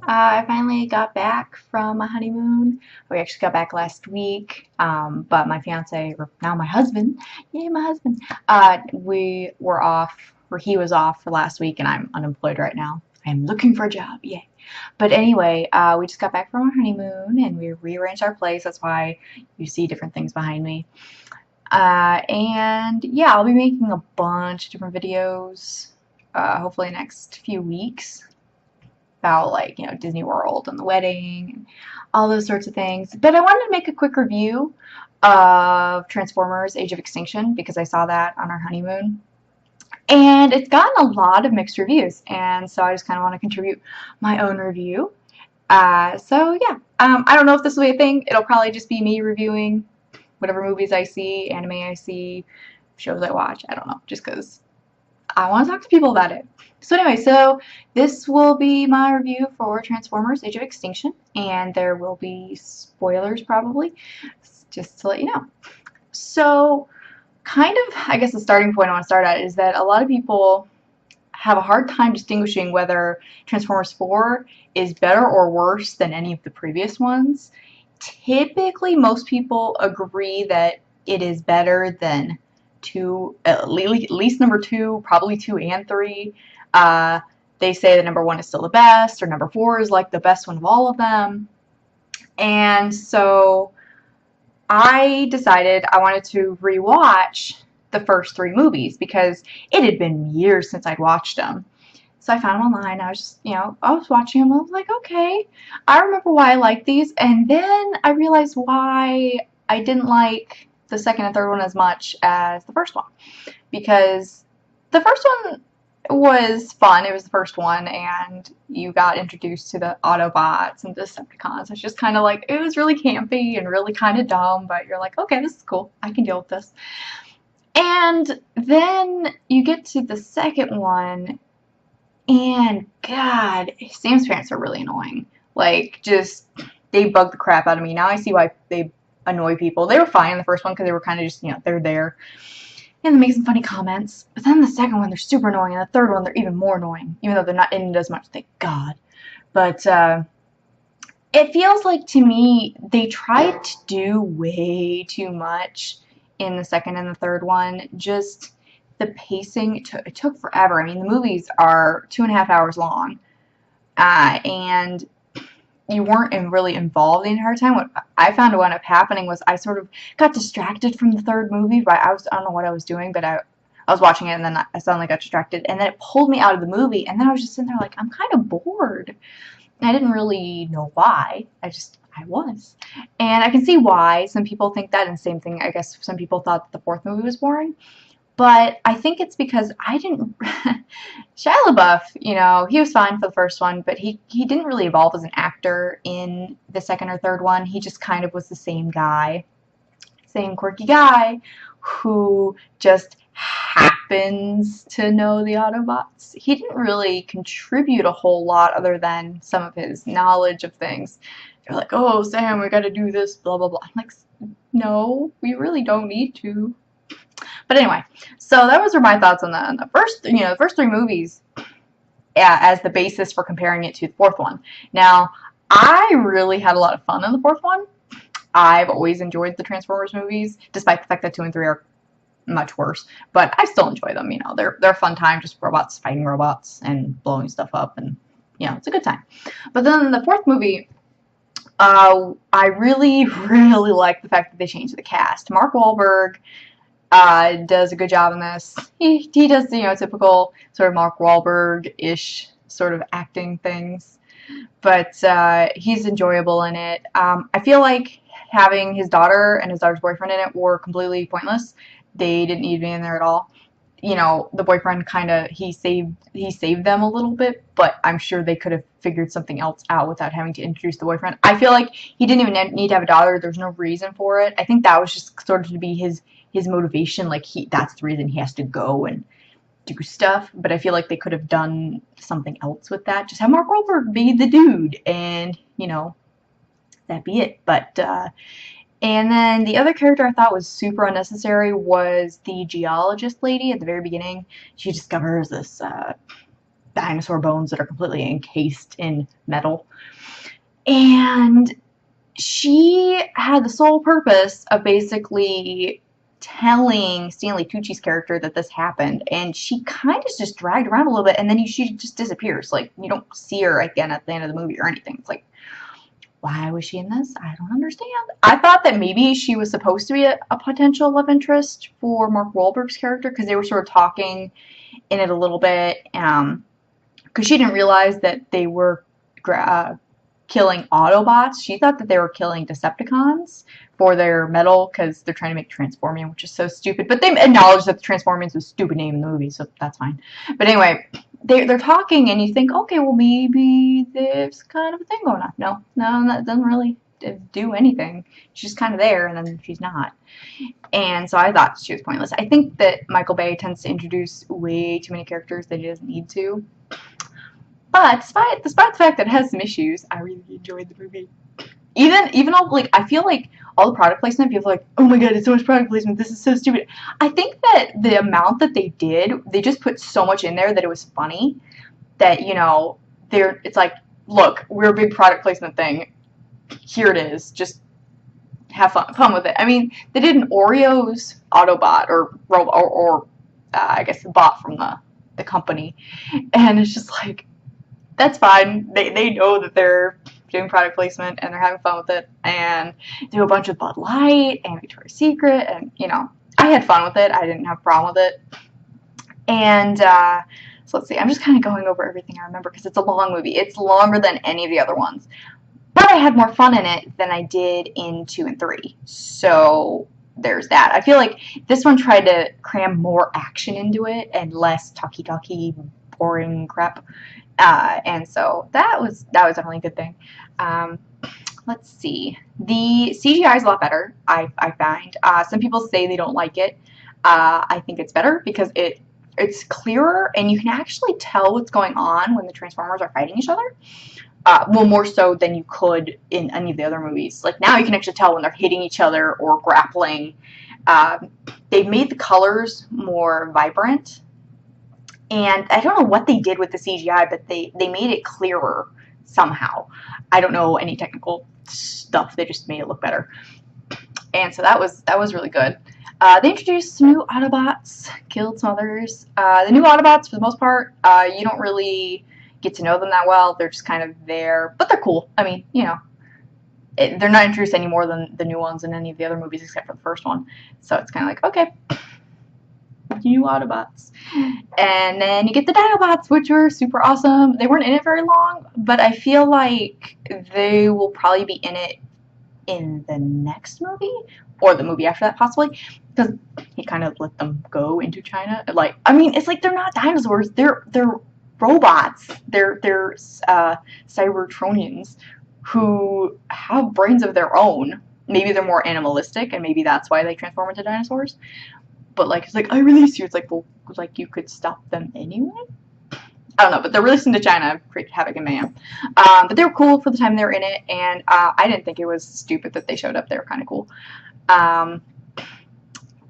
I finally got back from a honeymoon. We actually got back last week, but my fiance, or now my husband, yay, my husband, we were off, or he was off for last week, and I'm unemployed right now. I'm looking for a job, yay. But anyway, we just got back from our honeymoon, and we rearranged our place. That's why you see different things behind me. And yeah, I'll be making a bunch of different videos, hopefully next few weeks about like Disney World and the wedding and all those sorts of things. But I wanted to make a quick review of Transformers: Age of Extinction because I saw that on our honeymoon. And it's gotten a lot of mixed reviews, and so I just kind of want to contribute my own review. So yeah, I don't know if this will be a thing. It'll probably just be me reviewing whatever movies I see, anime I see, shows I watch. I don't know, just because I want to talk to people about it. So anyway, so this will be my review for Transformers: Age of Extinction, and there will be spoilers probably, just to let you know. So kind of, I guess the starting point I want to start at is that a lot of people have a hard time distinguishing whether Transformers 4 is better or worse than any of the previous ones. Typically, most people agree that it is better than two, at least number two, probably two and three. They say that number one is still the best, or number four is like the best one of all of them. And so I decided I wanted to rewatch the first three movies because it had been years since I'd watched them. So I found them online. I was just, I was watching them. I was like, okay, I remember why I liked these. And then I realized why I didn't like the second and third one as much as the first one. Because the first one was fun. It was the first one, and you got introduced to the Autobots and Decepticons. It's just kind of like, it was really campy and really kind of dumb, but you're like, okay, this is cool. I can deal with this. And then you get to the second one, and God, Sam's parents are really annoying. Like, just, they bug the crap out of me. Now I see why they annoy people. They were fine in the first one because they were kind of just, they're there. And they make some funny comments. But then the second one, they're super annoying. And the third one, they're even more annoying. Even though they're not in it as much, thank God. But it feels like, to me, they tried to do way too much in the second and the third one. Just the pacing, it took forever. I mean, the movies are 2.5 hours long. And you weren't really involved the entire time. What I found wound up happening was I sort of got distracted from the third movie. But I don't know what I was doing, but I was watching it, and then I suddenly got distracted, and then it pulled me out of the movie, and then I was just sitting there like, I'm kind of bored. And I didn't really know why. I was. And I can see why some people think that, and same thing, I guess some people thought that the fourth movie was boring. But I think it's because I didn't. Shia LaBeouf, he was fine for the first one, but he didn't really evolve as an actor in the second or third one. He just kind of was the same guy, same quirky guy who just happens to know the Autobots. He didn't really contribute a whole lot other than some of his knowledge of things. They're like, oh, Sam, we gotta do this, blah, blah, blah. I'm like, no, we really don't need to. But anyway, so that was my thoughts on the first, the first three movies, as the basis for comparing it to the fourth one. Now, I really had a lot of fun in the fourth one. I've always enjoyed the Transformers movies, despite the fact that 2 and 3 are much worse. But I still enjoy them. They're a fun time, just robots fighting robots and blowing stuff up, and it's a good time. But then the fourth movie, I really, really like the fact that they changed the cast. Mark Wahlberg does a good job in this. He does typical sort of Mark Wahlberg-ish sort of acting things, but he's enjoyable in it. I feel like having his daughter and his daughter's boyfriend in it were completely pointless. They didn't need me in there at all. The boyfriend he saved them a little bit, but I'm sure they could have figured something else out without having to introduce the boyfriend. I feel like he didn't even need to have a daughter. There's no reason for it. I think that was just sort of to be his motivation. Like, that's the reason he has to go and do stuff. But I feel like they could have done something else with that. Just have Mark Wahlberg be the dude, and that'd be it. But and then the other character I thought was super unnecessary was the geologist lady at the very beginning. She discovers this dinosaur bones that are completely encased in metal. And she had the sole purpose of basically telling Stanley Tucci's character that this happened, and she kind of just dragged around a little bit, and then she just disappears. Like, you don't see her again at the end of the movie or anything. It's like, why was she in this? I don't understand. I thought that maybe she was supposed to be a potential love interest for Mark Wahlberg's character, because they were sort of talking in it a little bit, because she didn't realize that they were killing Autobots. She thought that they were killing Decepticons for their metal, because they're trying to make Transformium, which is so stupid. But they acknowledged that the Transformium was a stupid name in the movie, so that's fine. But anyway, they're talking, and you think, okay, well, maybe there's kind of a thing going on. No, that doesn't really do anything. She's just kind of there, and then she's not. And so I thought she was pointless. I think that Michael Bay tends to introduce way too many characters that he doesn't need to. But despite the fact that it has some issues, I really enjoyed the movie. Even though, like, I feel like all the product placement, people are like, oh my god, it's so much product placement, this is so stupid. I think that the amount that they did, they just put so much in there that it was funny. That, you know, it's like, look, we're a big product placement thing. Here it is. Just have fun with it. I mean, they did an Oreos Autobot, or I guess the bot from the company. And it's just like, that's fine. They know that they're doing product placement, and they're having fun with it, and do a bunch of Bud Light and Victoria's Secret, and, you know, I had fun with it. I didn't have a problem with it. And so let's see. I'm just kind of going over everything I remember, because it's a long movie. It's longer than any of the other ones. But I had more fun in it than I did in 2 and 3. So there's that. I feel like this one tried to cram more action into it and less talky, boring crap. And so that was definitely a good thing. Let's see. The CGI is a lot better, I find. Some people say they don't like it. I think it's better because it's clearer, and you can actually tell what's going on when the Transformers are fighting each other. Well, more so than you could in any of the other movies. Like, now you can actually tell when they're hitting each other or grappling. They've made the colors more vibrant. And I don't know what they did with the CGI, but they made it clearer somehow. I don't know any technical stuff. They just made it look better. And so that was really good. They introduced some new Autobots, killed some others. The new Autobots, for the most part, you don't really get to know them that well. They're just kind of there, but they're cool. I mean, you know, they're not introduced any more than the new ones in any of the other movies except for the first one. So it's kind of like, okay, new Autobots. And then you get the Dinobots, which were super awesome. They weren't in it very long, but I feel like they will probably be in it in the next movie, or the movie after that, possibly, because he kind of let them go into China. Like, I mean, it's like they're not dinosaurs. They're robots. They're Cybertronians who have brains of their own. Maybe they're more animalistic, and maybe that's why they transform into dinosaurs. But, like, it's like, I release you. It's like, well, like, you could stop them anyway? I don't know, but they're releasing to China, create havoc and mayhem. But they were cool for the time they were in it, and I didn't think it was stupid that they showed up. They were kind of cool.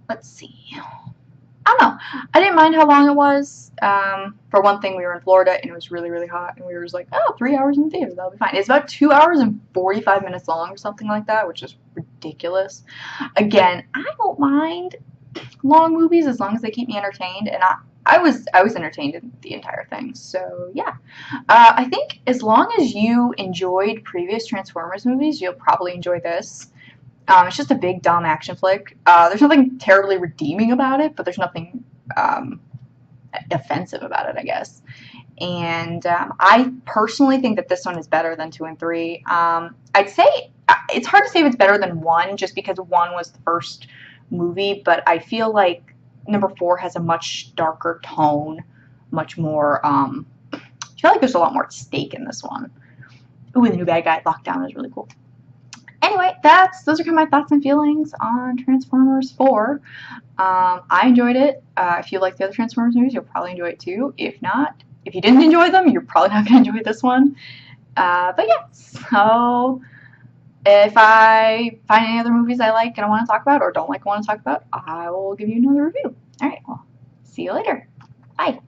Let's see. I don't know. I didn't mind how long it was. For one thing, we were in Florida, and it was really, really hot, and we were just like, oh, 3 hours in the theater, that'll be fine. It's about 2 hours and 45 minutes long or something like that, which is ridiculous. Again, I don't mind long movies as long as they keep me entertained, and I was entertained in the entire thing. So yeah, I think as long as you enjoyed previous Transformers movies, you'll probably enjoy this. It's just a big dumb action flick. There's nothing terribly redeeming about it, but there's nothing offensive about it, I guess. And I personally think that this one is better than 2 and 3. I'd say it's hard to say if it's better than 1, just because 1 was the first movie, but I feel like number 4 has a much darker tone, much more, I feel like there's a lot more at stake in this one. Ooh, the new bad guy Lockdown is really cool. Anyway, those are kind of my thoughts and feelings on Transformers 4. I enjoyed it. If you like the other Transformers movies, you'll probably enjoy it too. If not, if you didn't enjoy them, you're probably not going to enjoy this one. But yeah, so if I find any other movies I like and I want to talk about, or don't like and want to talk about, I will give you another review. Alright, well, see you later. Bye.